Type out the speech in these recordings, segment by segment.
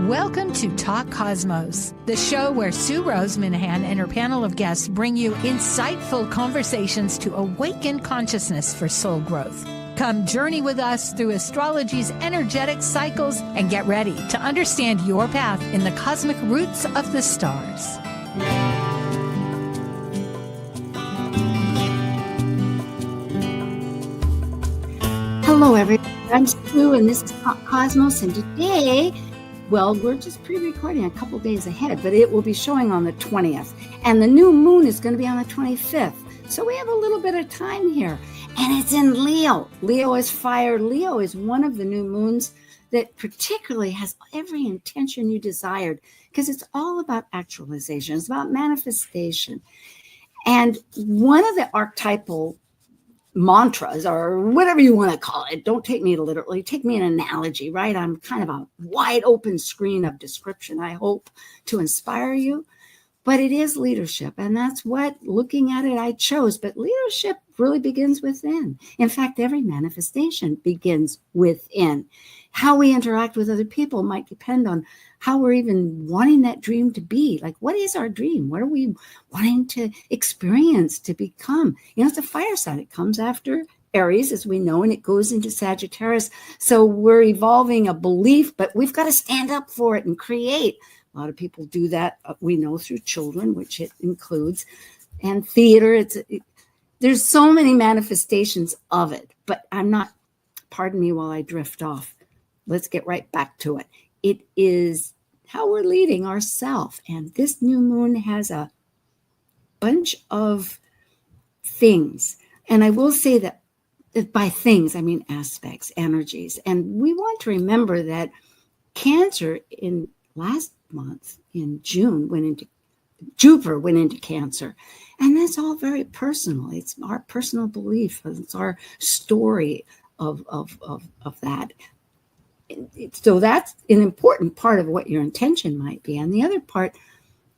Welcome to Talk Cosmos, the show where Sueroseminahan and her panel of guests bring you insightful conversations to awaken consciousness for soul growth. Come journey with us through astrology's energetic cycles and get ready to understand your path in the cosmic roots of the stars. Hello, everyone. I'm Sue, and this is Talk Cosmos, and today, well, we're just pre-recording a couple days ahead, but it will be showing on the 20th, and the new moon is going to be on the 25th, so we have a little bit of time here, and it's in Leo. Leo is fire. Leo is one of the new moons that particularly has every intention you desired, because it's all about actualization. It's about manifestation, and one of the archetypal mantras, or whatever you want to call it, don't take me literally, take me an analogy, right? I'm kind of a wide open screen of description, I hope, to inspire you. But it is leadership, and that's what, looking at it, I chose. But leadership really begins within. In fact, every manifestation begins within. How we interact with other people might depend on how we're even wanting that dream to be. Like, what is our dream? What are we wanting to experience, to become? You know, it's a fire sign. It comes after Aries, as we know, and it goes into Sagittarius. So we're evolving a belief, but we've got to stand up for it and create. A lot of people do that, we know, through children, which it includes, and theater. There's so many manifestations of it, but I'm not, pardon me while I drift off. Let's get right back to it. It is how we're leading ourselves. And this new moon has a bunch of things. And I will say that by things, I mean aspects, energies. And we want to remember that Cancer in last month, in June, Jupiter went into Cancer. And that's all very personal. It's our personal belief. It's our story of that. So that's an important part of what your intention might be. And the other part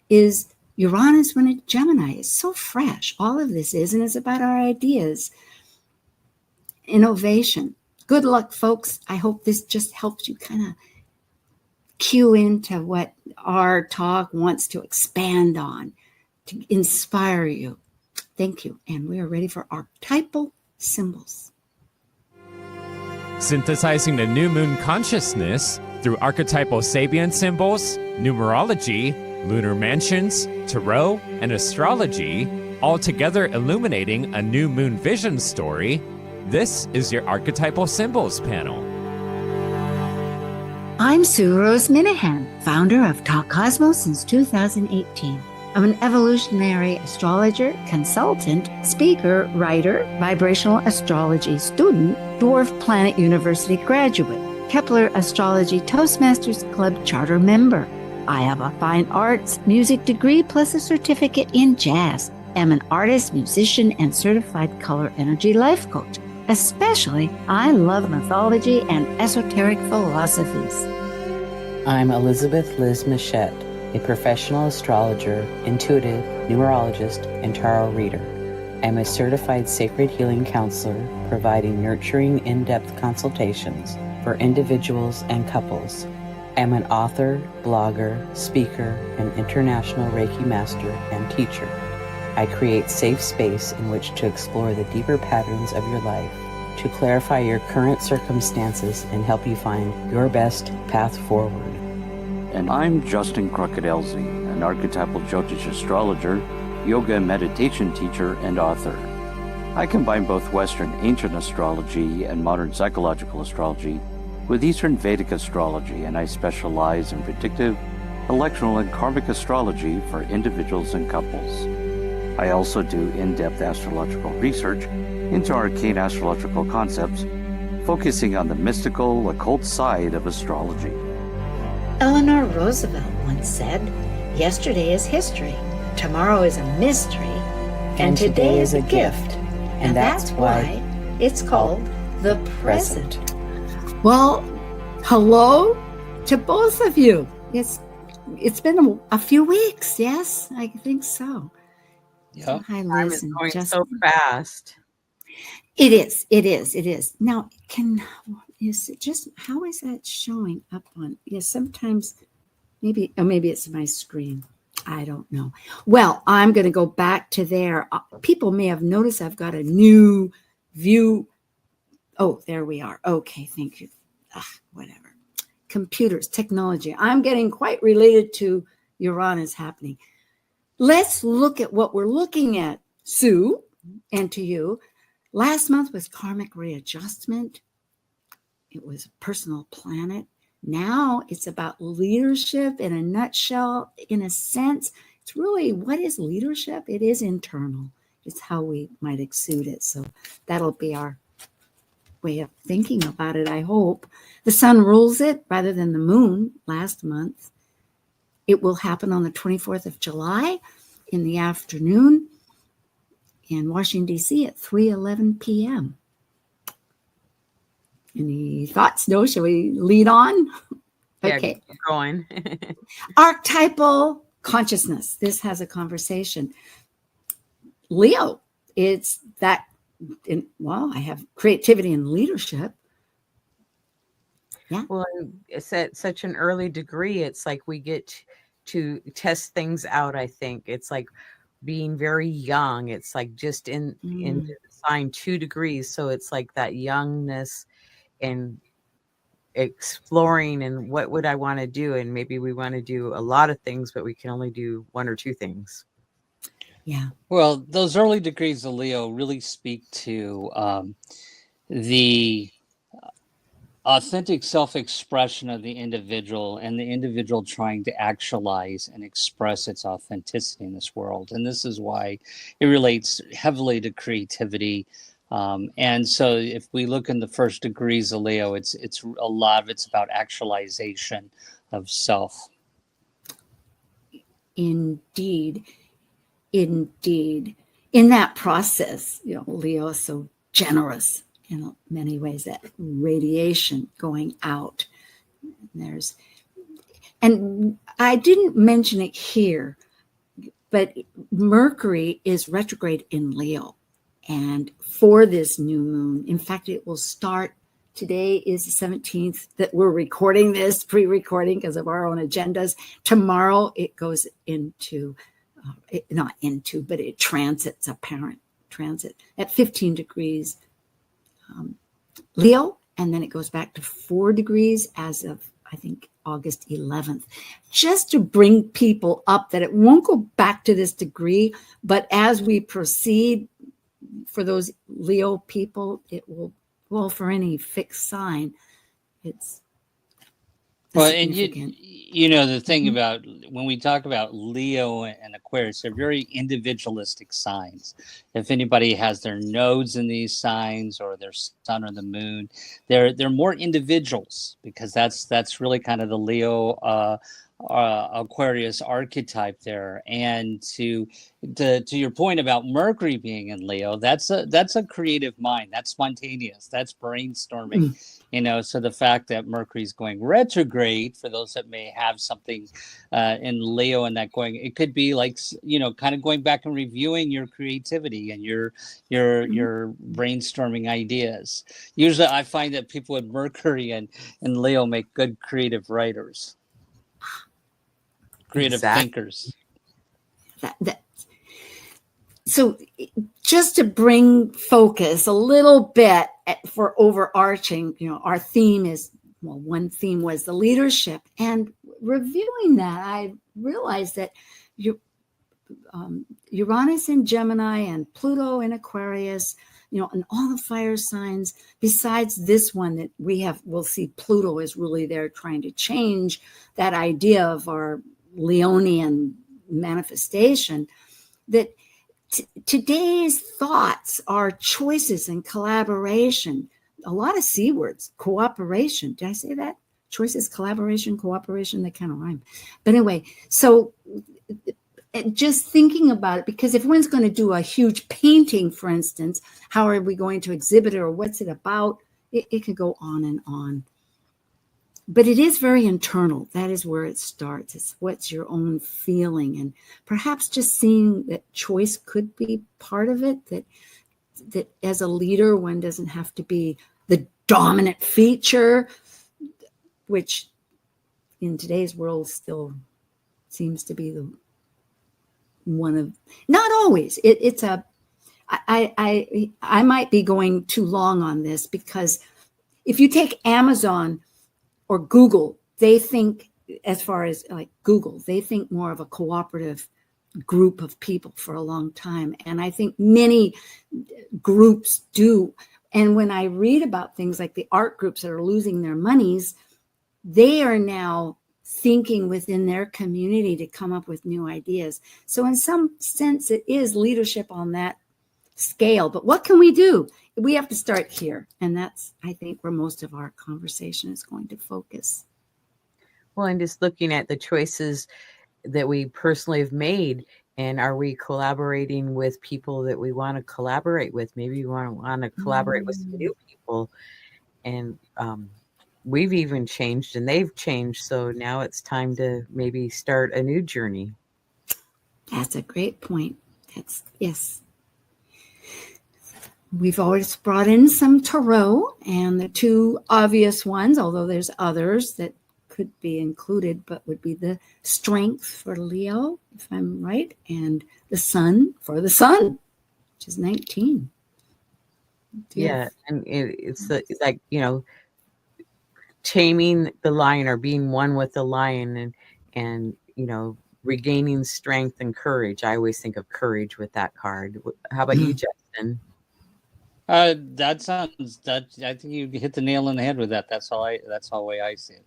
is Uranus went into Gemini. It's so fresh. All of this is, and it's about our ideas. Innovation. Good luck, folks. I hope this just helps you kind of cue into what our talk wants to expand on, to inspire you. Thank you. And we are ready for archetypal symbols. Synthesizing the new moon consciousness through archetypal Sabian symbols, numerology, lunar mansions, tarot, and astrology, all together illuminating a new moon vision story. This is your Archetypal Symbols panel. I'm Sueroseminahan, founder of Talk Cosmos since 2018. I'm an evolutionary astrologer, consultant, speaker, writer, vibrational astrology student, Dwarf Planet University graduate, Kepler Astrology Toastmasters Club charter member. I have a fine arts music degree plus a certificate in jazz. I'm an artist, musician, and certified color energy life coach. Especially, I love mythology and esoteric philosophies. I'm elizabethlizmuschett, a professional astrologer, intuitive, numerologist, and tarot reader. I'm a certified sacred healing counselor, providing nurturing, in-depth consultations for individuals and couples. I'm an author, blogger, speaker, and international Reiki master and teacher. I create safe space in which to explore the deeper patterns of your life, to clarify your current circumstances and help you find your best path forward. And I'm justincrockettelzie, an archetypal Jyotish astrologer, yoga and meditation teacher, and author. I combine both Western ancient astrology and modern psychological astrology with Eastern Vedic astrology, and I specialize in predictive, electional, and karmic astrology for individuals and couples. I also do in-depth astrological research into arcane astrological concepts, focusing on the mystical, occult side of astrology. Eleanor Roosevelt once said, "Yesterday is history, tomorrow is a mystery, and today is a gift." And that's why it's called the present. Well, hello to both of you. It's been a few weeks, yes? I think so. Yeah. So, hi, Time Liz is and going Justin. so fast. It is. Now, is it just, how is that showing up on? Yes, sometimes Maybe it's my screen. I don't know. Well, I'm going to go back to there. People may have noticed I've got a new view. Oh, there we are. Okay, thank you. Whatever. Computers, technology. I'm getting quite related to Uranus happening. Let's look at what we're looking at, Sue, and to you. Last month was karmic readjustment. It was a personal planet. Now it's about leadership in a nutshell, in a sense. It's really, what is leadership? It is internal. It's how we might exude it. So that'll be our way of thinking about it, I hope. The sun rules it rather than the moon last month. It will happen on the 24th of July in the afternoon in Washington, D.C. at 3:11 p.m. Any thoughts? No? Shall we lead on? Okay. Yeah, going. Archetypal consciousness. This has a conversation. Leo, it's that, I have creativity and leadership. Yeah. Well, it's at such an early degree. It's like we get to test things out, I think. It's like being very young. It's like just in the sign 2 degrees. So it's like that youngness and exploring and what would I want to do, and maybe we want to do a lot of things, but we can only do 1 or 2 things. Yeah. Well, those early degrees of Leo really speak to the authentic self-expression of the individual, and the individual trying to actualize and express its authenticity in this world. And this is why it relates heavily to creativity. And so if we look in the first degrees of Leo, it's a lot of it's about actualization of self. Indeed. In that process, Leo is so generous in many ways, that radiation going out. And I didn't mention it here, but Mercury is retrograde in Leo. And for this new moon, in fact, it will start, today is the 17th that we're recording this, pre-recording because of our own agendas. Tomorrow it goes into, but it transits, apparent transit at 15 degrees Leo, and then it goes back to 4 degrees as of, I think, August 11th, just to bring people up that it won't go back to this degree, but as we proceed, for those Leo people, it will, well, for any fixed sign, it's and the thing about when we talk about Leo and Aquarius, they're very individualistic signs. If anybody has their nodes in these signs or their sun or the moon, they're more individuals, because that's really kind of the Leo Aquarius archetype there. And to your point about Mercury being in Leo, that's a creative mind. That's spontaneous. That's brainstorming. So the fact that Mercury's going retrograde, for those that may have something in Leo and that going, it could be like, kind of going back and reviewing your creativity and your brainstorming ideas. Usually I find that people with Mercury and Leo make good creative writers. Creative thinkers. So just to bring focus a little bit for overarching, our theme is, one theme was the leadership. And reviewing that, I realized that Uranus in Gemini and Pluto in Aquarius, and all the fire signs, besides this one that we'll see Pluto is really there trying to change that idea of our Leonian manifestation, that today's thoughts are choices and collaboration. A lot of C words, cooperation. Did I say that? Choices, collaboration, cooperation, they kind of rhyme. But anyway, so just thinking about it, because if one's going to do a huge painting, for instance, how are we going to exhibit it, or what's it about? It could go on and on. But it is very internal. That is where it starts. It's what's your own feeling, and perhaps just seeing that choice could be part of it, that as a leader, one doesn't have to be the dominant feature, which in today's world still seems to be the one of, not always. I might be going too long on this, because if you take Amazon or Google, they think, as far as like Google, they think more of a cooperative group of people for a long time. And I think many groups do. And when I read about things like the art groups that are losing their monies, they are now thinking within their community to come up with new ideas. So in some sense, it is leadership on that scale. But what can we do? We have to start here. And that's, I think, where most of our conversation is going to focus. Well, and just looking at the choices that we personally have made, and are we collaborating with people that we want to collaborate with? Maybe we want to collaborate with some new people. And we've even changed and they've changed. So now it's time to maybe start a new journey. That's a great point. Yes. We've always brought in some tarot, and the two obvious ones, although there's others that could be included, but would be the strength for Leo, if I'm right, and the sun for the sun, which is 19. Yeah, and it's like, taming the lion, or being one with the lion, and regaining strength and courage. I always think of courage with that card. How about you, Justin? I think you hit the nail on the head with that. That's the way I see it.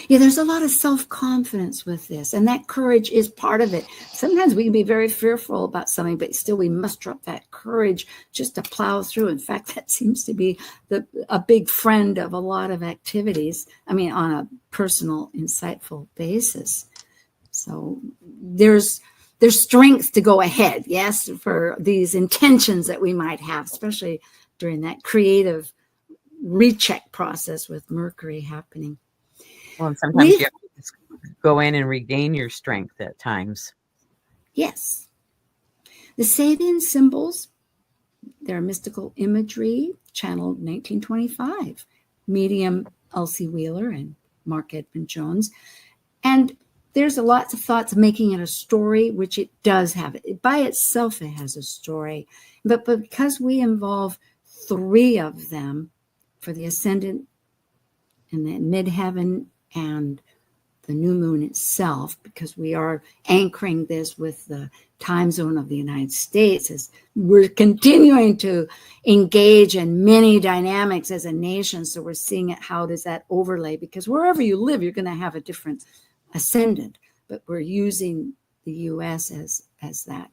Yeah, there's a lot of self-confidence with this, and that courage is part of it. Sometimes we can be very fearful about something, but still we muster up that courage just to plow through. In fact, that seems to be a big friend of a lot of activities. I mean, on a personal, insightful basis. So there's strength to go ahead, yes, for these intentions that we might have, especially during that creative recheck process with Mercury happening. Well, and sometimes you have to go in and regain your strength at times. Yes. The Sabian Symbols, they're mystical imagery, channeled 1925. Medium Elsie Wheeler and Marc Edmund Jones. And there's lots of thoughts of making it a story, which it does have. By itself, it has a story. But because we involve 3 of them for the ascendant and the midheaven and the new moon itself, because we are anchoring this with the time zone of the United States, as we're continuing to engage in many dynamics as a nation. So we're seeing it, how does that overlay? Because wherever you live, you're going to have a different ascendant, but we're using the U.S. as that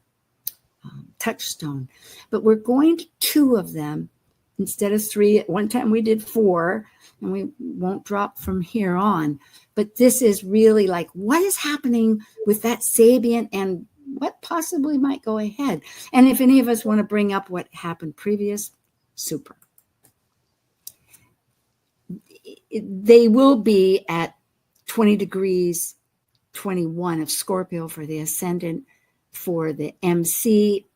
touchstone. But we're going to 2 of them instead of 3. At one time we did 4, and we won't drop from here on. But this is really like, what is happening with that Sabian and what possibly might go ahead? And if any of us want to bring up what happened previous, super. They will be at 20 degrees 21 of Scorpio for the ascendant, for the MC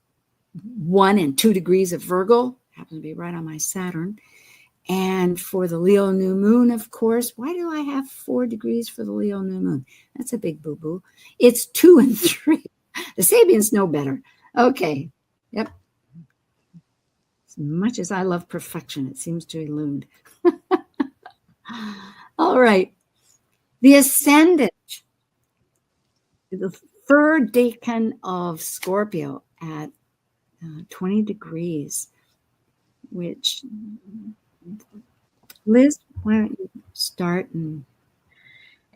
1 and 2 degrees of Virgo, happen to be right on my Saturn. And for the Leo new moon, of course, why do I have 4 degrees for the Leo new moon? That's a big boo-boo. It's 2 and 3. The Sabians know better. Okay. Yep. As much as I love perfection, it seems to elude. All right. The ascendant, the 3rd decan of Scorpio at 20 degrees, which, Liz, why don't you start?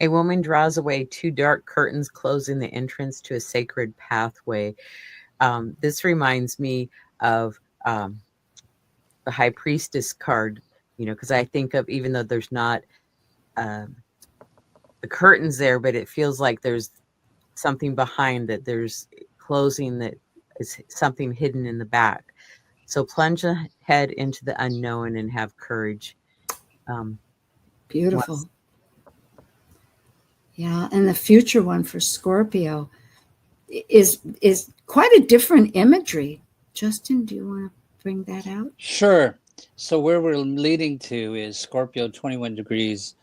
A woman draws away 2 dark curtains, closing the entrance to a sacred pathway. This reminds me of the High Priestess card, because I think of, even though there's not the curtains there, but it feels like there's something behind that. There's closing that is something hidden in the back. So plunge ahead into the unknown and have courage. Beautiful. Yeah, and the future one for Scorpio is quite a different imagery. Justin, do you want to bring that out? Sure. So where we're leading to is Scorpio 21 degrees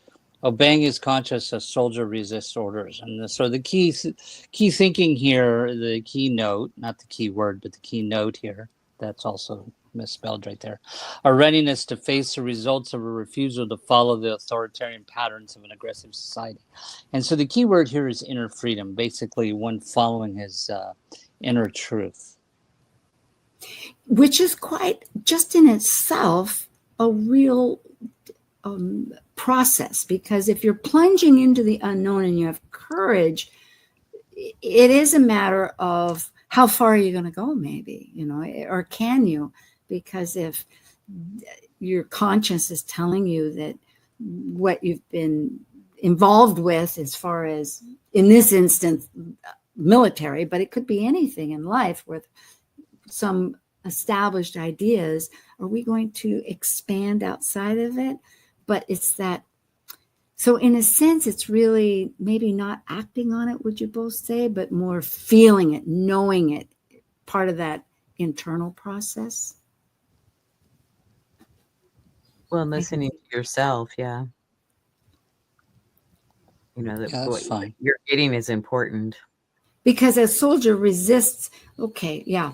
Obeying his conscience, a soldier resists orders. And so the key thinking here, the key note, not the key word, but the key note here, that's also misspelled right there, a readiness to face the results of a refusal to follow the authoritarian patterns of an aggressive society. And so the key word here is inner freedom, basically one following his inner truth. Which is quite, just in itself, a real process, because if you're plunging into the unknown and you have courage, it is a matter of how far are you going to go, maybe, or can you? Because if your conscience is telling you that what you've been involved with, as far as in this instance military, but it could be anything in life with some established ideas, are we going to expand outside of it? But it's that, so in a sense, it's really maybe not acting on it, would you both say, but more feeling it, knowing it, part of that internal process. Well, listening to yourself, yeah. That's fine. You're getting is important. Because a soldier resists, okay, yeah.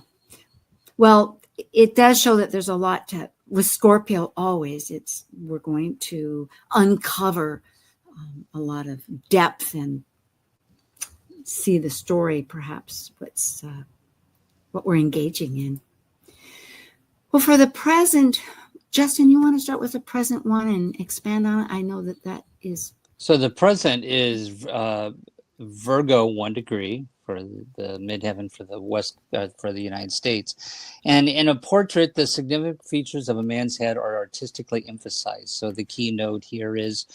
Well, it does show that there's a lot to, with Scorpio always, we're going to uncover a lot of depth and see the story, perhaps, what we're engaging in. Well, for the present, Justin, you want to start with the present one and expand on it? I know that is. So the present is Virgo 1 degree for the midheaven for the West, for the United States. And in a portrait, the significant features of a man's head are artistically emphasized. So the keynote here is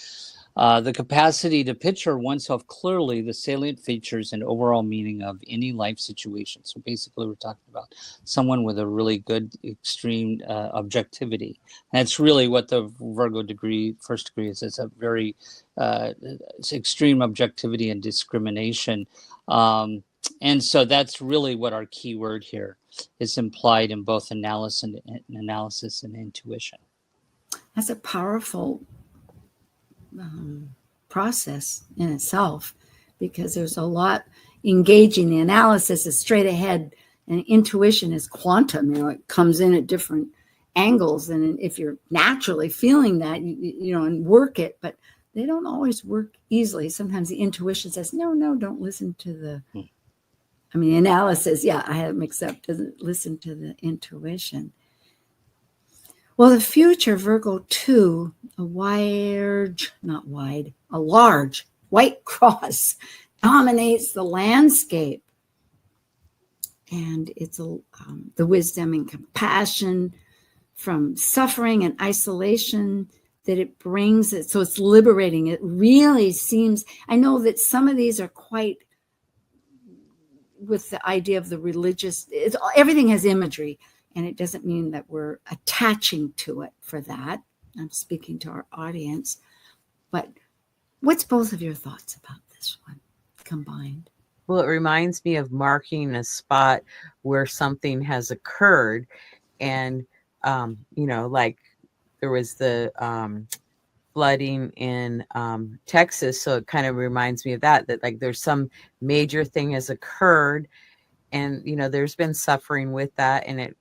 the capacity to picture oneself clearly, the salient features and overall meaning of any life situation. So basically, we're talking about someone with a really good extreme objectivity. And that's really what the Virgo degree, first degree is. It's a very it's extreme objectivity and discrimination. And so that's really what our key word here is, implied in both analysis and intuition. That's a powerful process in itself, because there's a lot engaging. The analysis is straight ahead, and intuition is quantum. It comes in at different angles, and if you're naturally feeling that, and work it, but they don't always work easily. Sometimes the intuition says, no, don't listen to the, analysis. Yeah, I had it mixed up. Doesn't listen to the intuition. Well, the future, Virgo 2, a large white cross dominates the landscape. And it's the wisdom and compassion from suffering and isolation that it brings it. So it's liberating. It really seems, I know that some of these are quite with the idea of the religious, everything has imagery. And it doesn't mean that we're attaching to it for that. I'm speaking to our audience. But what's both of your thoughts about this one combined? Well, it reminds me of marking a spot where something has occurred. And, like there was the flooding in Texas. So it kind of reminds me of that like there's some major thing has occurred. And, there's been suffering with that. And it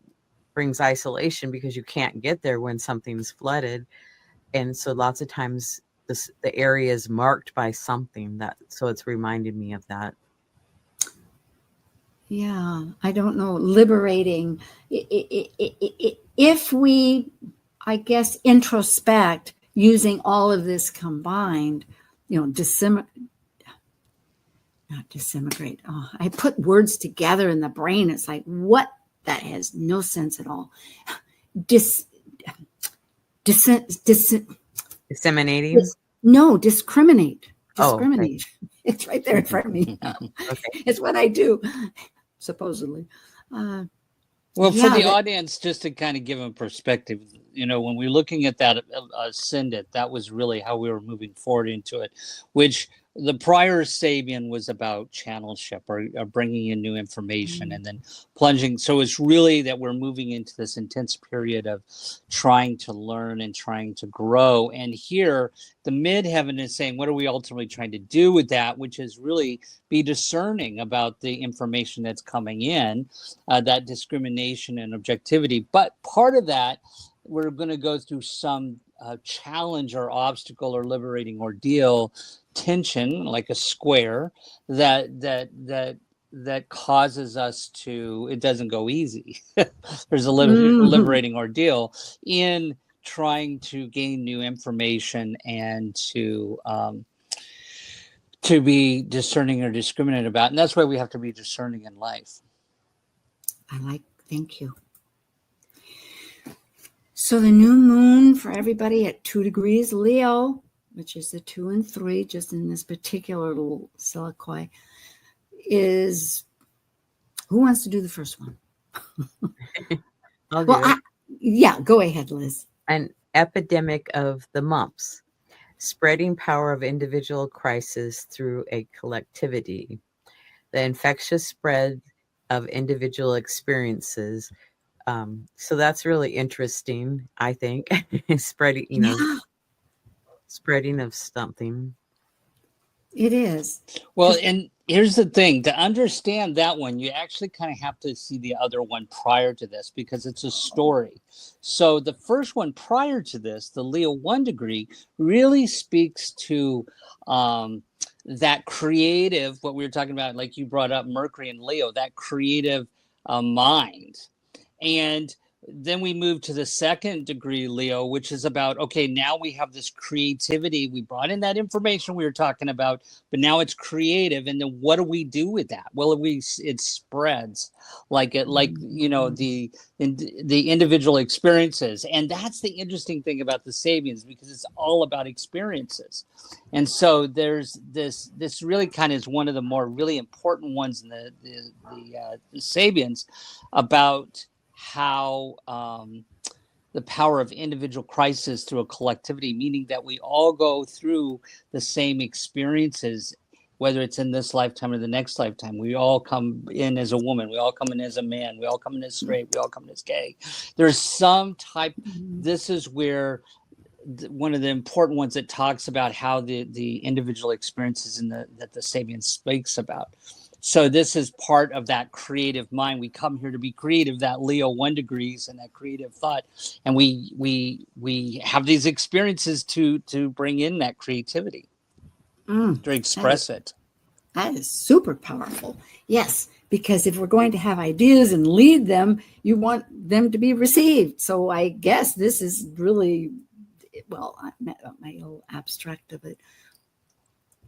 brings isolation because you can't get there when something's flooded. And so lots of times the area is marked by something so it's reminded me of that. Yeah, I don't know, liberating. If we, I guess, introspect using all of this combined, not disintegrate. Oh, I put words together in the brain. It's like, what? That has no sense at all. Disseminating? Discriminate. Oh, okay. It's right there in front of me. Okay. It's what I do, supposedly. Well, for the audience, just to kind of give them perspective, when we're looking at that ascendant, that was really how we were moving forward into it, which the prior Sabian was about channelship or bringing in new information and then plunging. So it's really that we're moving into this intense period of trying to learn and trying to grow. And here, the midheaven is saying, what are we ultimately trying to do with that? Which is really be discerning about the information that's coming in, that discrimination and objectivity. But part of that, we're going to go through some challenge or obstacle or liberating ordeal tension, like a square that causes us to, it doesn't go easy. There's a liberating ordeal in trying to gain new information and to be discerning or discriminate about. And that's why we have to be discerning in life. Thank you. So the new moon for everybody at 2 degrees Leo, which is the 2 and 3, just in this particular little soliloquy, is, who wants to do the first one? I'll do it. Yeah, go ahead, Liz. An epidemic of the mumps, spreading power of individual crisis through a collectivity, the infectious spread of individual experiences. So that's really interesting, I think. Spreading, spreading of something. It is. Well, and here's the thing, to understand that one, you actually kind of have to see the other one prior to this because it's a story. So the first one prior to this, the Leo 1 degree, really speaks to that creative, what we were talking about, like you brought up Mercury and Leo, that creative mind. And then we move to the 2nd degree Leo, which is about, okay, now we have this creativity. We brought in that information we were talking about, but now it's creative. And then what do we do with that? Well, it spreads the individual experiences. And that's the interesting thing about the Sabians, because it's all about experiences. And so there's this really kind of is one of the more really important ones in the Sabians about how the power of individual crisis through a collectivity, meaning that we all go through the same experiences, whether it's in this lifetime or the next lifetime. We all come in as a woman, we all come in as a man, we all come in as straight, we all come in as gay. There's some type, this is where one of the important ones that talks about how the individual experiences that the Sabian speaks about. So this is part of that creative mind. We come here to be creative, that Leo 1 degrees and that creative thought. And we have these experiences to bring in that creativity, to express it. That is super powerful. Yes, because if we're going to have ideas and lead them, you want them to be received. So I guess this is really, well, my little abstract of it.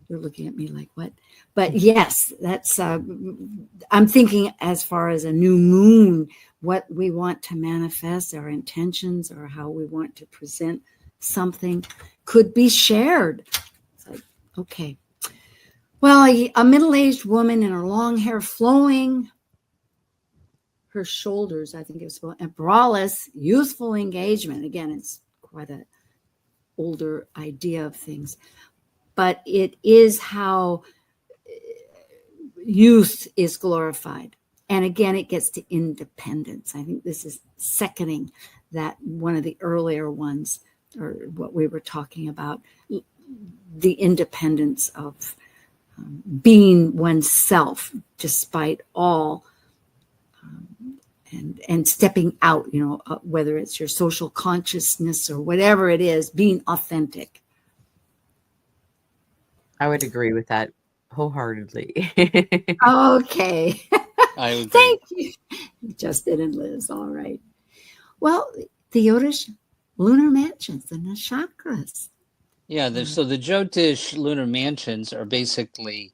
You're looking at me like, what? But yes, that's, I'm thinking as far as a new moon, what we want to manifest, our intentions, or how we want to present something could be shared. It's like, okay. Well, a middle-aged woman in her long hair flowing, her shoulders, I think it was a braless, youthful engagement. Again, it's quite an older idea of things. But it is how youth is glorified. And again, it gets to independence. I think this is seconding that one of the earlier ones, or what we were talking about, the independence of being oneself despite all, and stepping out, whether it's your social consciousness or whatever it is, being authentic. I would agree with that wholeheartedly. Okay. I agree. Thank you, Justin and Liz. All right. Well, the Jyotish lunar mansions, the nakshatras. Yeah, so the Jyotish lunar mansions are basically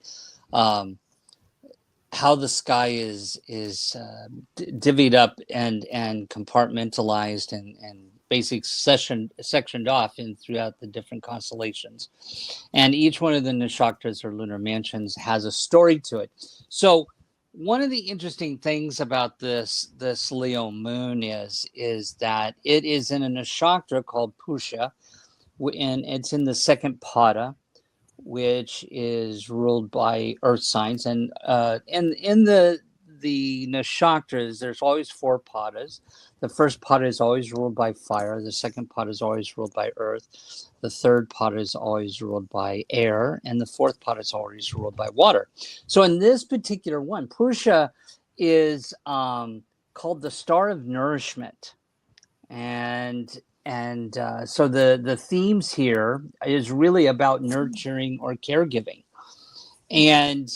how the sky is divvied up and compartmentalized and basically sectioned off throughout the different constellations. And each one of the nakshatras or lunar mansions has a story to it. So one of the interesting things about this Leo moon is that it is in a nakshatra called Pusha, and it's in the 2nd pada, which is ruled by earth signs, and in the nakshatras, there's always 4 padas. The first pada is always ruled by fire. The second pada is always ruled by earth. The third pada is always ruled by air, and the fourth pada is always ruled by water. So in this particular one, Purusha is called the star of nourishment, and so the themes here is really about nurturing or caregiving. And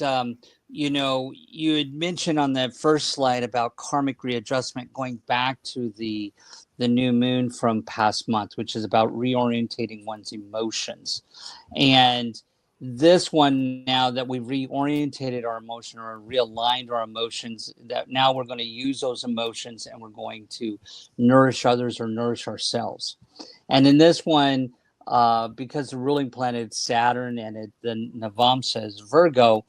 you had mentioned on that first slide about karmic readjustment, going back to the new moon from past month, which is about reorientating one's emotions. And this one, now that we've reorientated our emotion or realigned our emotions, that now we're going to use those emotions and we're going to nourish others or nourish ourselves. And in this one, because the ruling planet is Saturn and the Navamsa is Virgo,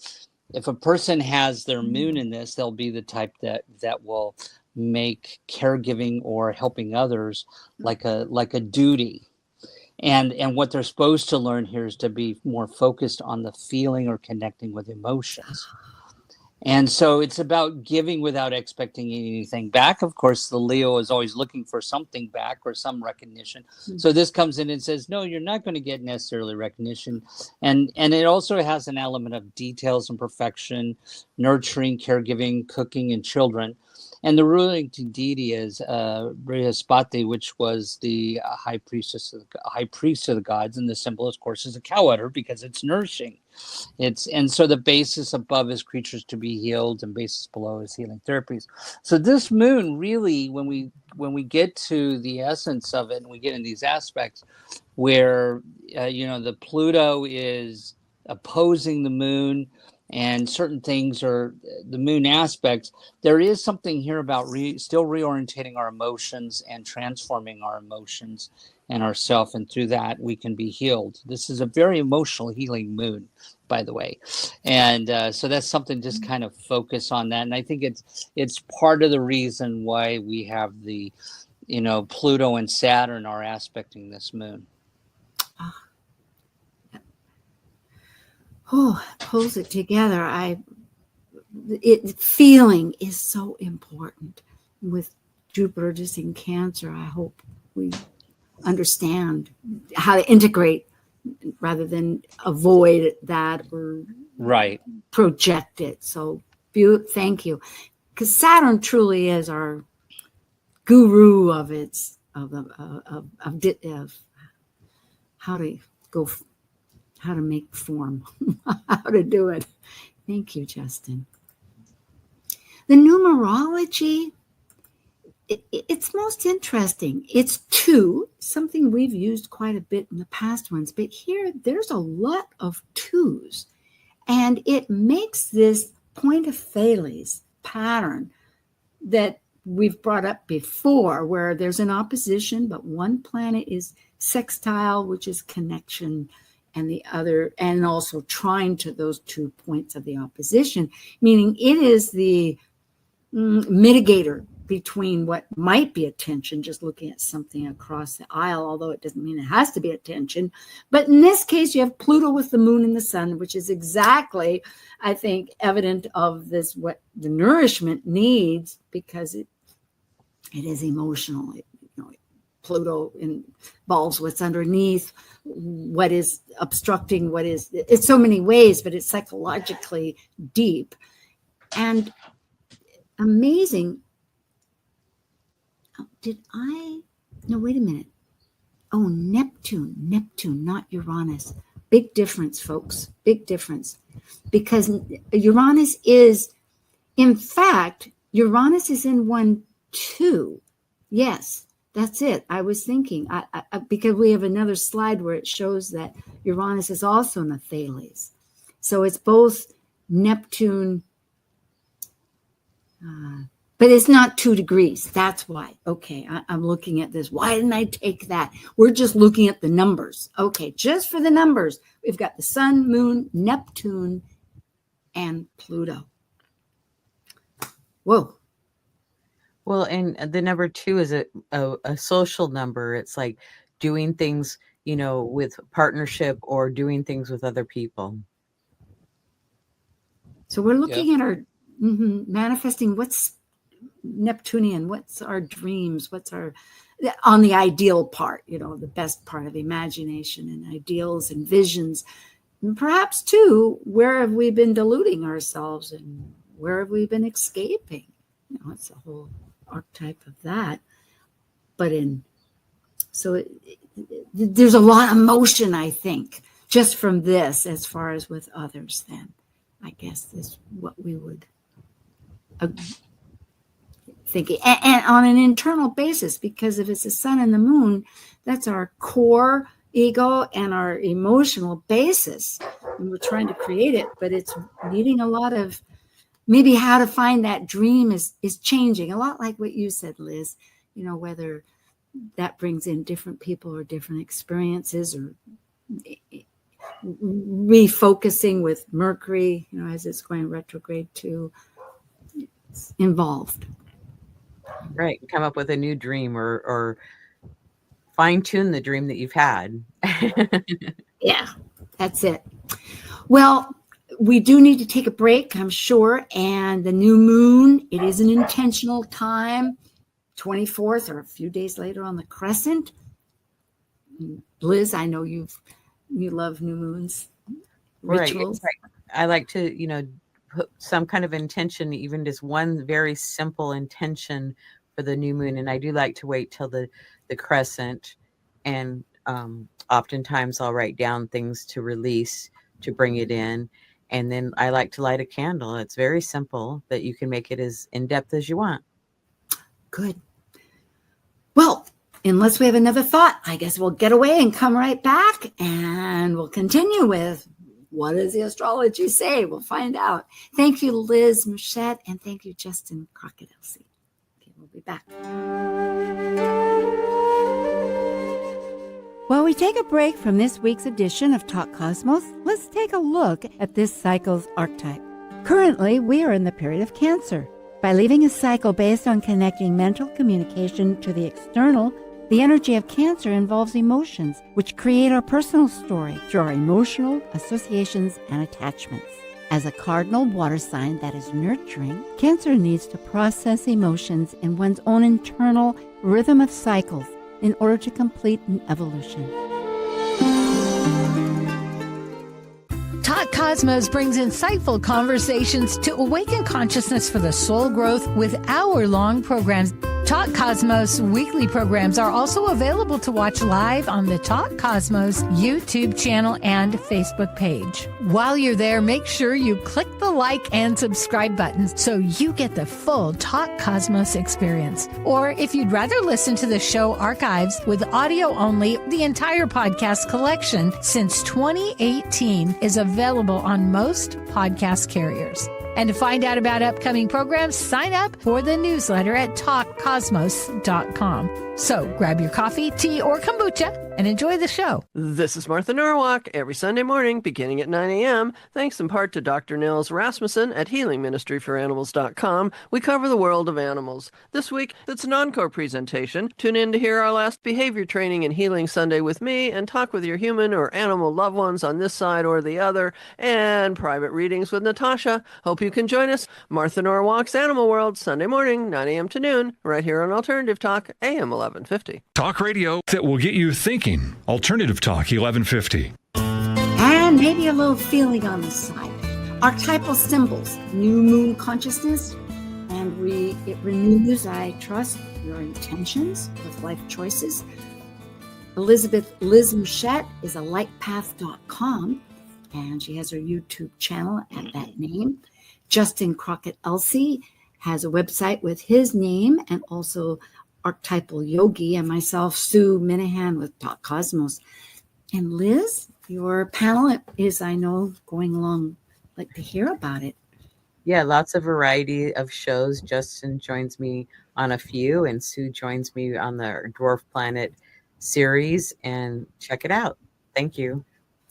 if a person has their moon in this, they'll be the type that will make caregiving or helping others like a duty. And what they're supposed to learn here is to be more focused on the feeling or connecting with emotions. And so it's about giving without expecting anything back. Of course, the Leo is always looking for something back or some recognition. So this comes in and says, no, you're not going to get necessarily recognition. And it also has an element of details and perfection, nurturing, caregiving, cooking, and children. And the ruling deity is Brihaspati, which was the high priest of the gods. And the symbol, of course, is a cow udder because it's nourishing. And so the basis above is creatures to be healed, and basis below is healing therapies. So this moon really, when we get to the essence of it, and we get in these aspects where the Pluto is opposing the moon, and certain things are the moon aspects, there is something here about still reorientating our emotions and transforming our emotions and ourself, and through that we can be healed. This is a very emotional healing moon, by the way, and so that's something, just kind of focus on that. And I think it's part of the reason why we have the Pluto and Saturn are aspecting this moon. Pulls it together. Feeling is so important. With Jupiter just in Cancer, I hope we understand how to integrate rather than avoid that or project it. So thank you, because Saturn truly is our guru of how to make form, how to do it. Thank you, Justin. The numerology, it's most interesting. It's 2, something we've used quite a bit in the past ones, but here there's a lot of 2s, and it makes this point of Thales pattern that we've brought up before, where there's an opposition, but one planet is sextile, which is connection, and the other, and also trine to those 2 points of the opposition, meaning it is the mitigator between what might be a tension, just looking at something across the aisle, although it doesn't mean it has to be a tension. But in this case, you have Pluto with the moon and the sun, which is exactly, I think, evident of this, what the nourishment needs, because it is emotional. Pluto involves what's underneath, what is obstructing, it's so many ways, but it's psychologically deep and amazing. No, wait a minute. Oh, Neptune, not Uranus. Big difference, folks, big difference. Because Uranus is, in fact, Uranus is in 1-2. Yes. That's it. I was thinking, because we have another slide where it shows that Uranus is also in a Thales. So it's both Neptune, but it's not 2 degrees. That's why. Okay, I'm looking at this. Why didn't I take that? We're just looking at the numbers. Okay, just for the numbers, we've got the Sun, Moon, Neptune, and Pluto. Whoa. Well, and the number 2 is a social number. It's like doing things with partnership or doing things with other people. So we're looking at our manifesting what's Neptunian, what's our dreams, what's our, on the ideal part, the best part of imagination and ideals and visions. And perhaps too, where have we been deluding ourselves and where have we been escaping? It's a whole archetype of that. But there's a lot of motion, I think, just from this, as far as with others, then I guess is what we would think. And on an internal basis, because if it's the sun and the moon, that's our core ego and our emotional basis. And we're trying to create it, but it's needing a lot of, maybe how to find that dream is changing. A lot like what you said, Liz, whether that brings in different people or different experiences, or refocusing with Mercury, as it's going retrograde too. It's involved. Right. Come up with a new dream or fine tune the dream that you've had. Yeah, that's it. Well, we do need to take a break, I'm sure. And the new moon, it is an intentional time, 24th or a few days later on the crescent. Liz, I know you love new moons rituals. Right. I like to, put some kind of intention, even just one very simple intention for the new moon. And I do like to wait till the crescent. And oftentimes I'll write down things to release, to bring it in. And then I like to light a candle. It's very simple, but you can make it as in-depth as you want. Good. Well, unless we have another thought, I guess we'll get away and come right back, and we'll continue with what does the astrology say? We'll find out. Thank you, Liz Muschett, and thank you, justincrockettelzie. Okay, we'll be back. While we take a break from this week's edition of Talk Cosmos, let's take a look at this cycle's archetype. Currently, we are in the period of Cancer. By leaving a cycle based on connecting mental communication to the external, the energy of Cancer involves emotions, which create our personal story through our emotional associations and attachments. As a cardinal water sign that is nurturing, Cancer needs to process emotions in one's own internal rhythm of cycles in order to complete an evolution. Talk Cosmos brings insightful conversations to awaken consciousness for the soul growth with hour-long programs. Talk Cosmos weekly programs are also available to watch live on the Talk Cosmos YouTube channel and Facebook page. While you're there, make sure you click the like and subscribe buttons so you get the full Talk Cosmos experience. Or if you'd rather listen to the show archives with audio only, the entire podcast collection since 2018 is available on most podcast carriers. And to find out about upcoming programs, sign up for the newsletter at talkcosmos.com. So grab your coffee, tea, or kombucha and enjoy the show. This is Martha Norwalk every Sunday morning beginning at 9 a.m. Thanks in part to Dr. Nils Rasmussen at healingministryforanimals.com. We cover the world of animals. This week, it's an encore presentation. Tune in to hear our last behavior training and healing Sunday with me and talk with your human or animal loved ones on this side or the other, and private readings with Natasha. Hope you can join us. Martha Norwalk's Animal World, Sunday morning, 9 a.m. to noon, right here on Alternative Talk, AM 1150. Talk radio that will get you thinking. Alternative Talk 1150. And maybe a little feeling on the side. Archetypal Symbols, new moon consciousness, and it renews, I trust, your intentions with life choices. Elizabethlizmuschett is alightpath.com, and she has her YouTube channel at that name. Justincrockettelzie has a website with his name, and also Archetypal Yogi, and myself, Sueminahan with Talk Cosmos. And Liz, your panel is, I know, going along. I'd like to hear about it. Yeah, lots of variety of shows. Justin joins me on a few, and Sue joins me on the Dwarf Planet series. And check it out. Thank you.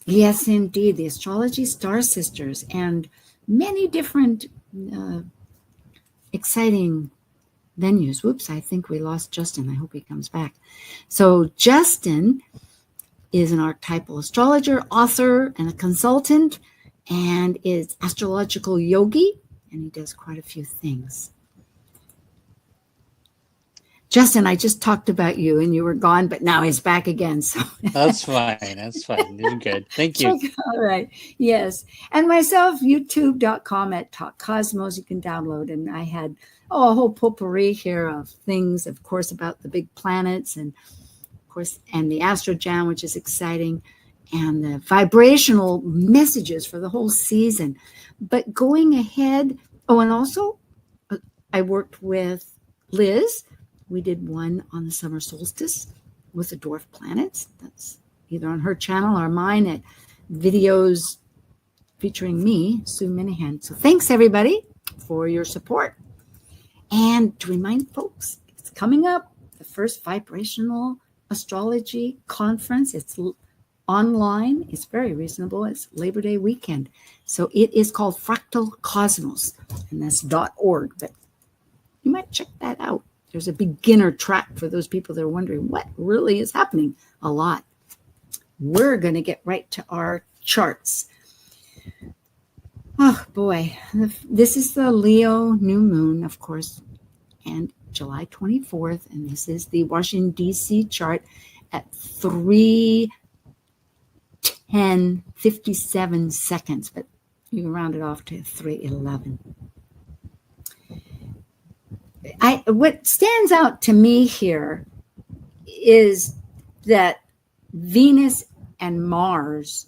Yes, indeed. The Astrology Star Sisters and many different exciting venues. Whoops, I think we lost Justin. I hope he comes back. So Justin, is an archetypal astrologer, author, and a consultant, and is astrological yogi, and he does quite a few things. Justin, I just talked about you and you were gone, but now he's back again. So That's fine. That's fine. You're good. Thank you. All right. Yes. And myself, youtube.com/talkcosmos. You can download. And I had a whole potpourri here of things, of course, about the big planets and, of course, and the Astro Jam, which is exciting, and the vibrational messages for the whole season. But going ahead, and also I worked with Liz. We did one on the summer solstice with the dwarf planets. That's either on her channel or mine at videos featuring me, Sueminahan. So thanks, everybody, for your support. And to remind folks, it's coming up, the first vibrational astrology conference. It's online. It's very reasonable. It's Labor Day weekend. So it is called Fractal Cosmos, and that's .org. But you might check that out. There's a beginner track for those people that are wondering what really is happening. A lot. We're going to get right to our charts. Oh, boy. This is the Leo new moon, of course, and July 24th. And this is the Washington, D.C. chart at 3:10:57 seconds. But you can round it off to 3:11. What stands out to me here is that Venus and Mars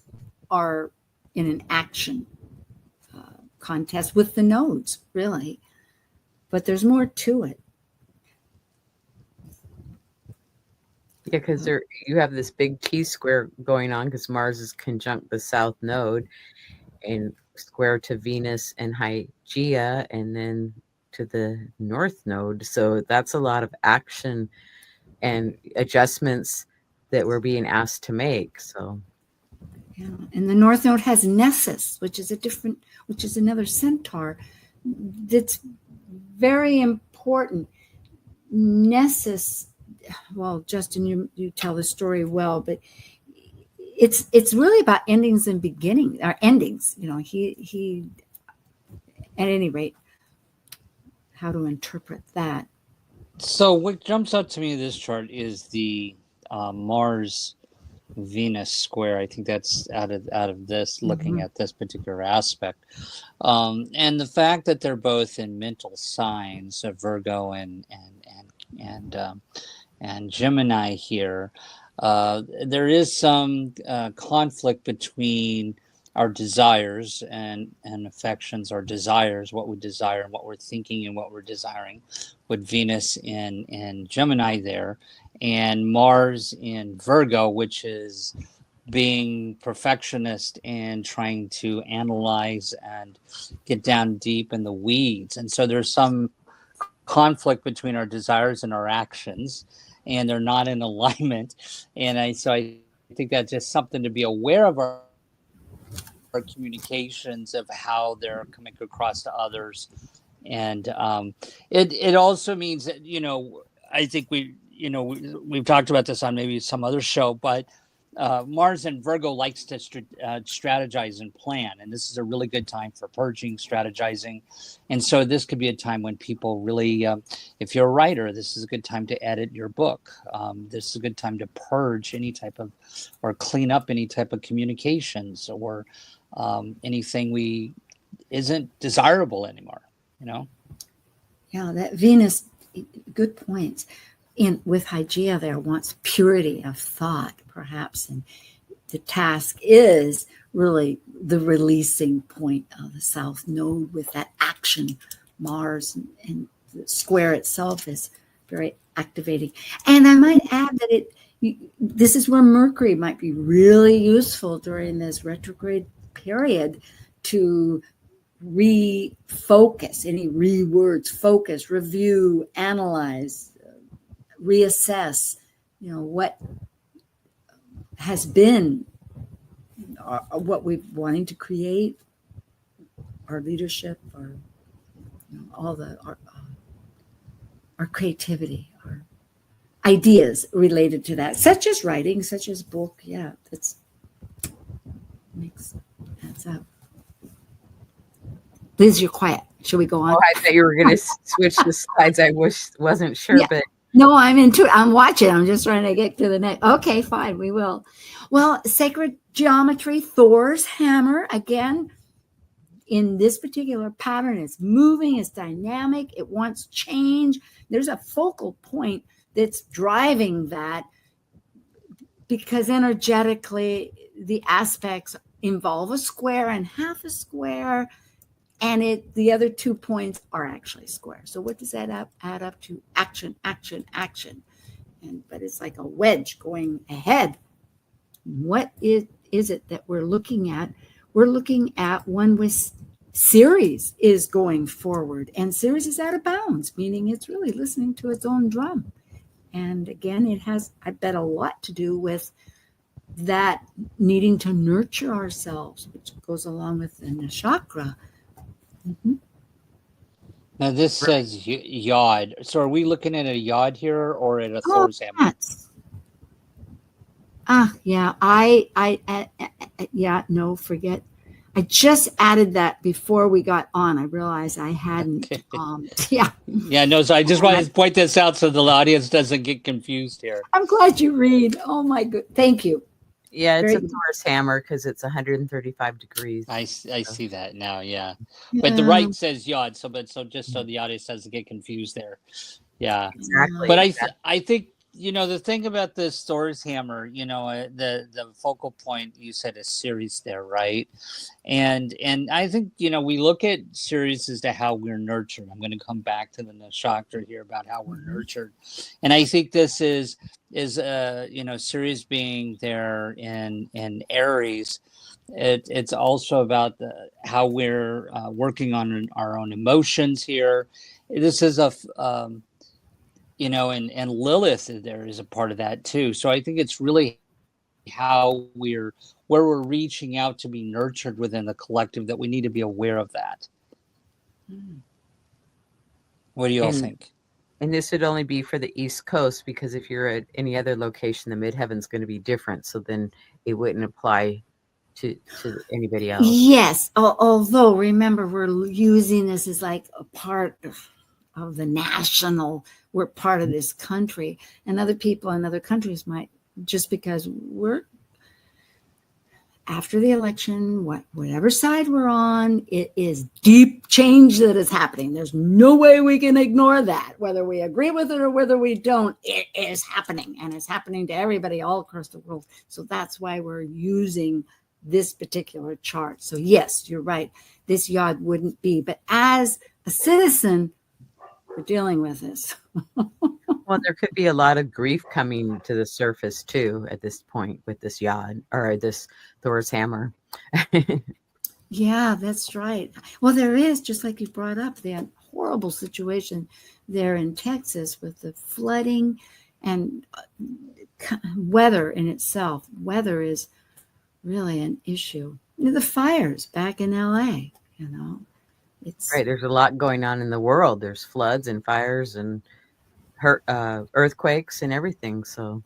are in an action contest with the nodes, really. But there's more to it. Yeah, because you have this big T-square going on because Mars is conjunct the south node and square to Venus and Hygeia, and then to the north node. So that's a lot of action and adjustments that we're being asked to make. So yeah, and the north node has Nessus, which is another centaur that's very important. Nessus, well, Justin, you tell the story well, but it's really about endings and beginnings, or endings. He at any rate, how to interpret that. So what jumps out to me in this chart is the Mars Venus square. I think that's out of this, looking at this particular aspect, and the fact that they're both in mental signs of Virgo and Gemini here. There is some conflict between our desires and affections, our desires, what we desire and what we're thinking and what we're desiring, with Venus in Gemini there, and Mars in Virgo, which is being perfectionist and trying to analyze and get down deep in the weeds. And so there's some conflict between our desires and our actions, and they're not in alignment. And I think that's just something to be aware of, our communications, of how they're coming across to others. And it also means that, I think we've talked about this on maybe some other show, but Mars and Virgo likes to strategize and plan, and this is a really good time for purging, strategizing. And so this could be a time when people really, if you're a writer, this is a good time to edit your book. This is a good time to purge any type of, or clean up any type of communications, or anything isn't desirable anymore, Yeah, that Venus, good points. With Hygeia there wants purity of thought, perhaps, and the task is really the releasing point of the south node with that action. Mars and the square itself is very activating. And I might add that this is where Mercury might be really useful during this retrograde period to refocus, any rewords, focus, review, analyze, reassess, what has been, what we're wanting to create, our leadership, our creativity, ideas related to that, such as writing, such as book. Yeah, that's adds up. Liz, you're quiet. Should we go on? Oh, I thought you were going to switch the slides. I wasn't sure, Yeah. but No, I'm into it. I'm watching. I'm just trying to get to the next. Okay, fine. We will. Well, sacred geometry, Thor's hammer. Again, in this particular pattern, it's moving, it's dynamic, it wants change. There's a focal point that's driving that, because energetically, the aspects involve a square and half a square, and the other 2 points are actually square. So what does that add up to? Action, action, action. But it's like a wedge going ahead. What is it that we're looking at? We're looking at one with Ceres is going forward, and Ceres is out of bounds, meaning it's really listening to its own drum. And again, it has, I bet, a lot to do with that needing to nurture ourselves, which goes along with the nakshatra. Mm-hmm. Now this says yod. So are we looking at a yod here or at a Thor's hammer? Yeah. No, forget. I just added that before we got on. I realized I hadn't. Okay. Yeah. No. So I just wanted to point this out so the audience doesn't get confused here. I'm glad you read. Oh my good. Thank you. yeah, it's Very a good. Thor's hammer because it's 135 degrees. I see that now. Yeah. But the right says yod. So just so the audience doesn't get confused there. Yeah. Exactly. But I think, the thing about this Thor's hammer, the focal point you said is Ceres there, right? And I think, we look at Ceres as to how we're nurtured. I'm going to come back to the nakshatra here about how we're nurtured. And I think this is Ceres being there in Aries. It's also about how we're working on our own emotions here. This is and Lilith there is a part of that too. So I think it's really how where we're reaching out to be nurtured within the collective, that we need to be aware of that. What do you all think? And this would only be for the East Coast, because if you're at any other location, the midheaven's going to be different. So then it wouldn't apply to anybody else. Yes. Although, remember, we're using this as like a part of the national. We're part of this country, and other people in other countries might, just because we're after the election, whatever side we're on, it is deep change that is happening. There's no way we can ignore that, whether we agree with it or whether we don't. It is happening, and it's happening to everybody all across the world. So that's why we're using this particular chart. So yes, you're right. This yod wouldn't be, but as a citizen, we're dealing with this. Well, there could be a lot of grief coming to the surface too at this point with this yod or this Thor's hammer. Yeah, that's right. Well, there is, just like you brought up, that horrible situation there in Texas with the flooding and weather in itself. Weather is really an issue. The fires back in LA, It's Right. There's a lot going on in the world. There's floods and fires and earthquakes and everything. So,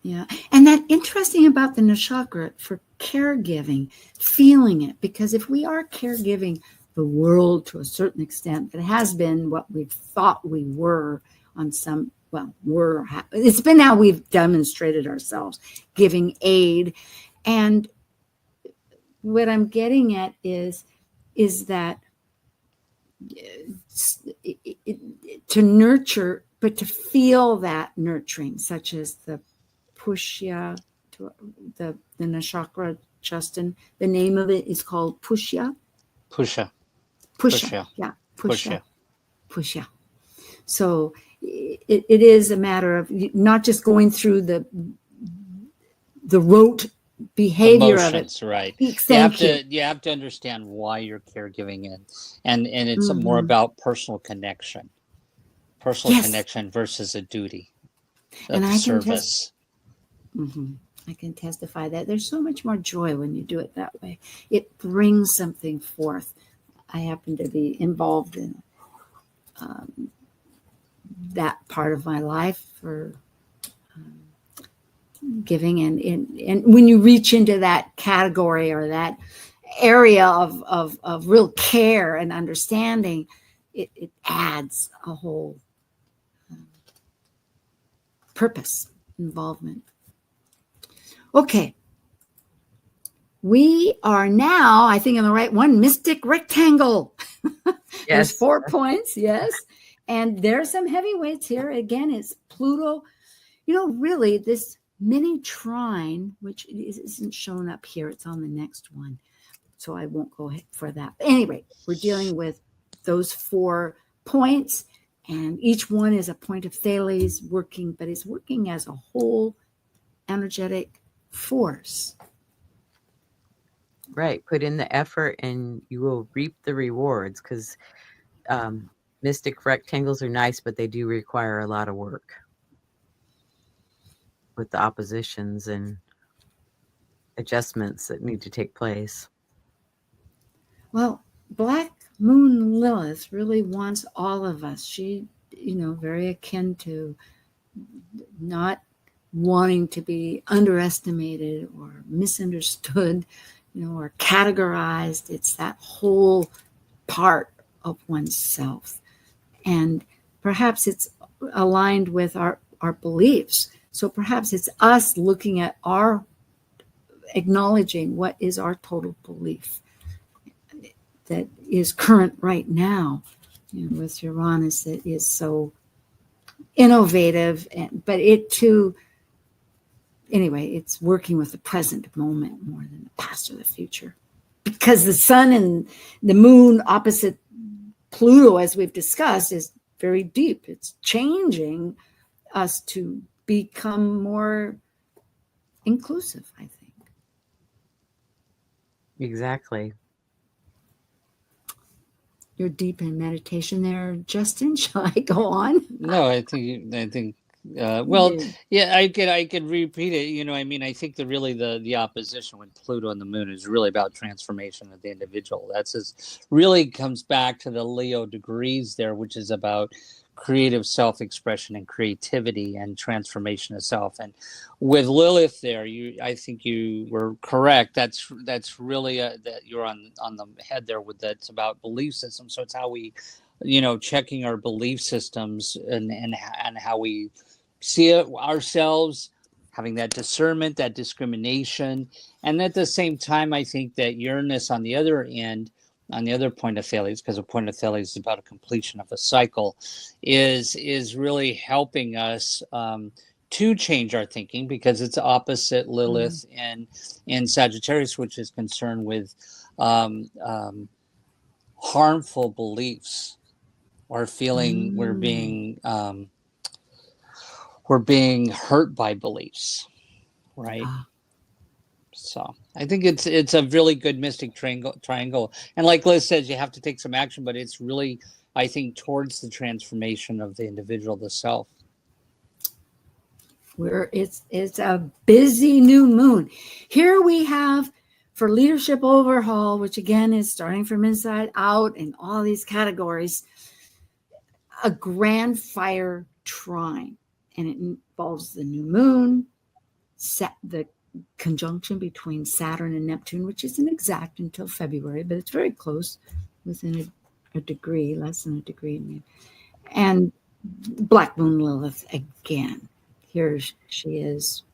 yeah. And that interesting about the nakshatra for caregiving, feeling it, because if we are caregiving the world to a certain extent, that has been what we've thought we were on some, it's been how we've demonstrated ourselves, giving aid. And what I'm getting at is that to nurture, but to feel that nurturing, such as the Pushya, the nakshatra, Justin, the name of it is called Pushya. Pusha. Yeah, Pushya. So it is a matter of not just going through the rote behavior Emotions, of it. right? You have to understand why you're caregiving it, and it's more about personal connection, connection versus a duty of And I service. I can testify that there's so much more joy when you do it that way. It brings something forth. I happen to be involved in that part of my life for giving. And when you reach into that category or that area of real care and understanding, it adds a whole purpose, involvement. Okay. We are now, I think, on the right one, mystic rectangle. There's 4 points, yes. And there's some heavyweights here. Again, it's Pluto. Really, this mini trine, which isn't shown up here, it's on the next one. So I won't go for that. But anyway, we're dealing with those 4 points, and each one is a point of Thales working, but it's working as a whole energetic force. Right. Put in the effort and you will reap the rewards, because mystic rectangles are nice, but they do require a lot of work with the oppositions and adjustments that need to take place. Well, Black Moon Lilith really wants all of us. She, very akin to not wanting to be underestimated or misunderstood, or categorized. It's that whole part of oneself. And perhaps it's aligned with our beliefs. So perhaps it's us looking at acknowledging what is our total belief that is current right now. With Uranus, it is so innovative, but it too, anyway, it's working with the present moment more than the past or the future. Because the sun and the moon opposite Pluto, as we've discussed, is very deep. It's changing us to become more inclusive, I think. Exactly. You're deep in meditation there, Justin. Shall I go on? No, I think. Well, yeah, I could repeat it. I think the opposition with Pluto and the Moon is really about transformation of the individual. Really comes back to the Leo degrees there, which is about creative self-expression and creativity and transformation of self. And with Lilith there, I think you were correct. That's really that you're on the head there with that's about belief systems. So it's how we, checking our belief systems and how we see it ourselves, having that discernment, that discrimination. And at the same time, I think that Uranus on the other end, on the other point of Thales, because a point of Thales is about a completion of a cycle, is really helping us to change our thinking, because it's opposite Lilith in Sagittarius, which is concerned with harmful beliefs or feeling we're being hurt by beliefs, right? So I think it's a really good mystic triangle. And like Liz says, you have to take some action, but it's really, I think, towards the transformation of the individual, the self. It's a busy new moon. Here we have for leadership overhaul, which again is starting from inside out in all these categories, a grand fire trine. And it involves the new moon, the conjunction between Saturn and Neptune, which isn't exact until February, but it's very close, within a degree, less than a degree. Maybe. And Black Moon Lilith again. Here she is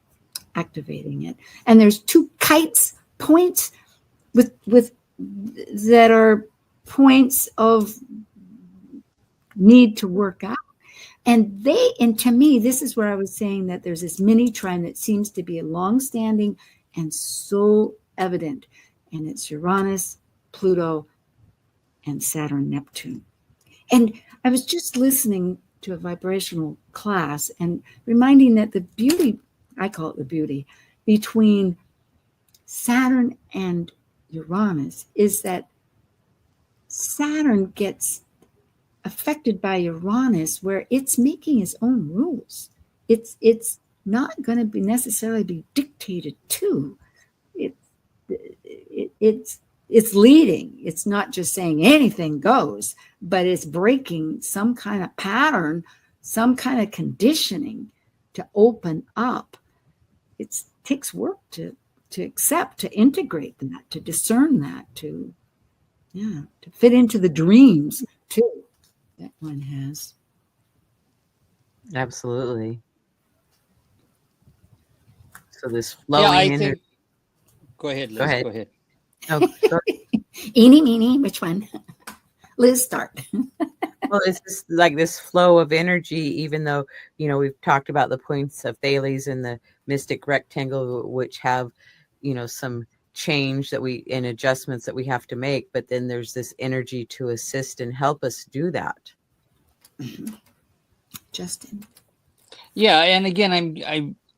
activating it. And there's 2 kites points with that are points of need to work out. And to me, this is where I was saying that there's this mini trine that seems to be long-standing and so evident. And it's Uranus, Pluto, and Saturn, Neptune. And I was just listening to a vibrational class and reminding that the beauty, I call it the beauty, between Saturn and Uranus is that Saturn gets affected by Uranus, where it's making its own rules. It's not going to be necessarily be dictated to. It's leading. It's not just saying anything goes, but it's breaking some kind of pattern, some kind of conditioning to open up. it takes work to accept, to integrate that, to discern that, to fit into the dreams too that one has. Absolutely. So this flowing energy. Go ahead, Liz. Go ahead. Oh, Eeny, meeny, which one? Liz, start. Well, it's just like this flow of energy, even though, we've talked about the points of Thales and the mystic rectangle, which have, some change and adjustments that we have to make. But then there's this energy to assist and help us do that. Mm-hmm. Justin. Yeah, and again,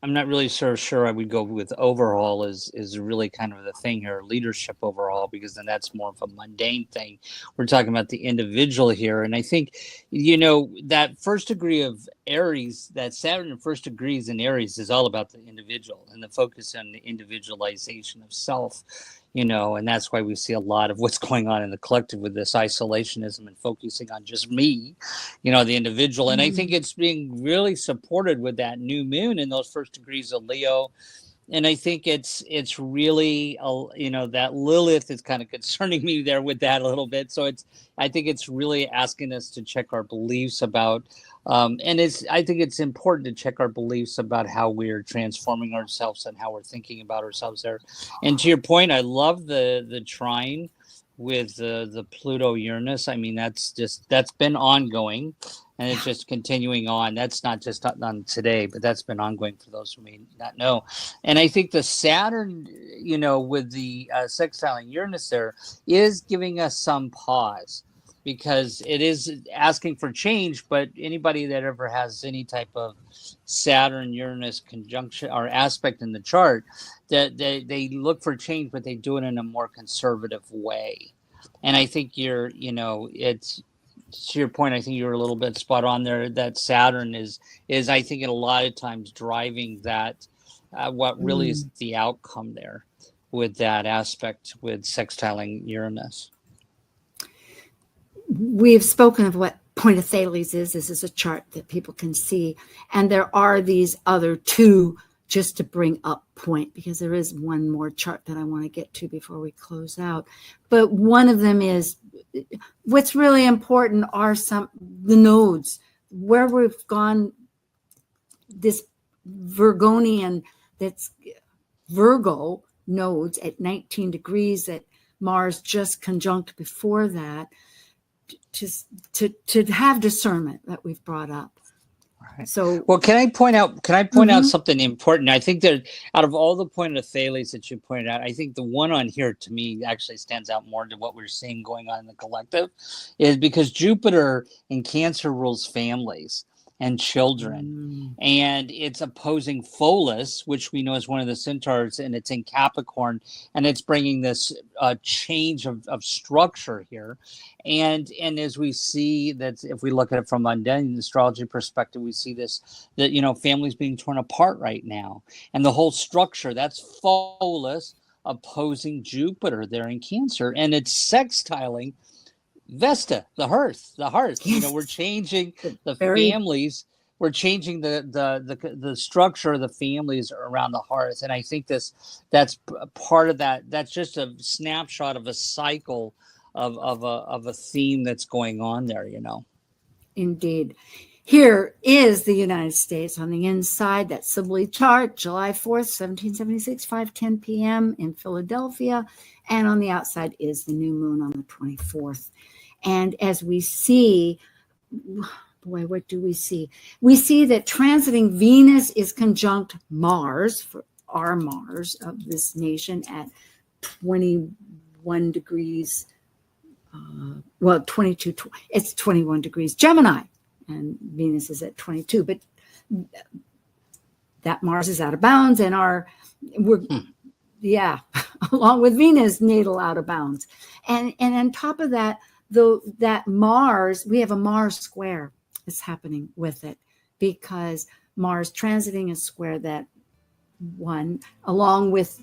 I'm not really sure I would go with overhaul is really kind of the thing here, leadership overhaul, because then that's more of a mundane thing. We're talking about the individual here. And I think, that first degree of Aries, that Saturn in first degrees in Aries is all about the individual and the focus on the individualization of self, and that's why we see a lot of what's going on in the collective with this isolationism and focusing on just me, the individual. And I think it's being really supported with that new moon in those first degrees of Leo. And I think it's really, that Lilith is kind of concerning me there with that a little bit. So I think it's really asking us to check our beliefs about, I think it's important to check our beliefs about how we're transforming ourselves and how we're thinking about ourselves there. And to your point, I love the trine with the Pluto Uranus. I mean, that's been ongoing, and it's just continuing on. That's not just on today, but that's been ongoing for those who may not know. And I think the Saturn, with the sextiling Uranus there, is giving us some pause, because it is asking for change. But anybody that ever has any type of Saturn Uranus conjunction or aspect in the chart, that they look for change, but they do it in a more conservative way. And I think it's, to your point, I think you're a little bit spot on there, that Saturn is I think a lot of times driving that, what really is the outcome there with that aspect with sextiling Uranus. We've spoken of what point of Thales is. This is a chart that people can see. And there are these other two just to bring up point, because there is one more chart that I want to get to before we close out. But one of them is, what's really important are the nodes, where we've gone, this Virgonian, that's Virgo nodes at 19 degrees that Mars just conjunct before that, to have discernment that we've brought up. Right. So, well, can I point out something important? I think that out of all the point of Thales that you pointed out, I think the one on here to me actually stands out more to what we're seeing going on in the collective, is because Jupiter in Cancer rules families and children, and it's opposing Pholus, which we know is one of the centaurs, and it's in Capricorn, and it's bringing this change of structure here. And as we see that, if we look at it from a mundane astrology perspective, we see this, that families being torn apart right now, and the whole structure, that's Pholus opposing Jupiter there in Cancer, and it's sextiling Vesta, the hearth. Yes. We're changing the families. We're changing the structure of the families around the hearth, and I think that's part of that. That's just a snapshot of a cycle of a theme that's going on there. Indeed. Here is the United States on the inside, that Sibley chart, July 4th, 1776, 5:10 p.m. in Philadelphia. And on the outside is the new moon on the 24th. And as we see, boy, what do we see? We see that transiting Venus is conjunct Mars, for our Mars of this nation, at 21 degrees. 22, it's 21 degrees Gemini, and Venus is at 22, but that Mars is out of bounds, and along with Venus, natal out of bounds. And on top of that, that Mars, we have a Mars square that's happening with it, because Mars transiting a square that one, along with,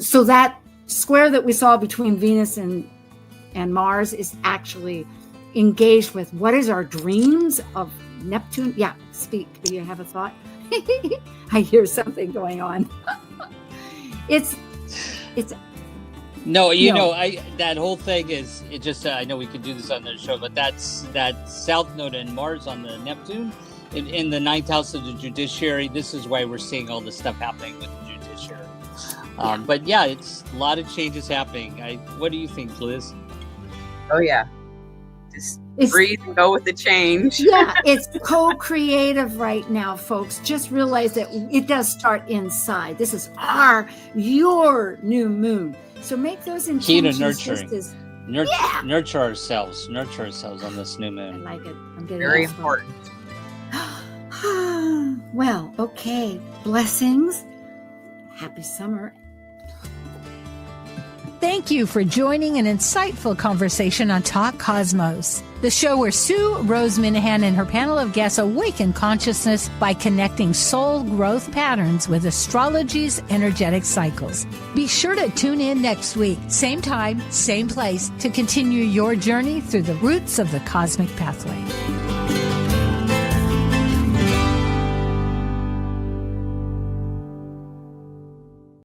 so that square that we saw between Venus and Mars is actually engaged with what is our dreams of Neptune. Yeah, speak. Do you have a thought? I hear something going on. It's No, that whole thing is, it just, I know we could do this on the show, but that south node in Mars on the Neptune in the ninth house of the judiciary. This is why we're seeing all this stuff happening with the judiciary. But yeah, it's a lot of changes happening. What do you think, Liz? Oh yeah, just breathe and go with the change. Yeah, it's co-creative right now, folks. Just realize that it does start inside. This is your new moon. So make those intentions. Key to nurturing. Nurture ourselves on this new moon. I like it. I'm getting very important. Well, okay. Blessings. Happy summer. Thank you for joining an insightful conversation on Talk Cosmos, the show where sueroseminahan and her panel of guests awaken consciousness by connecting soul growth patterns with astrology's energetic cycles. Be sure to tune in next week, same time, same place, to continue your journey through the roots of the cosmic pathway.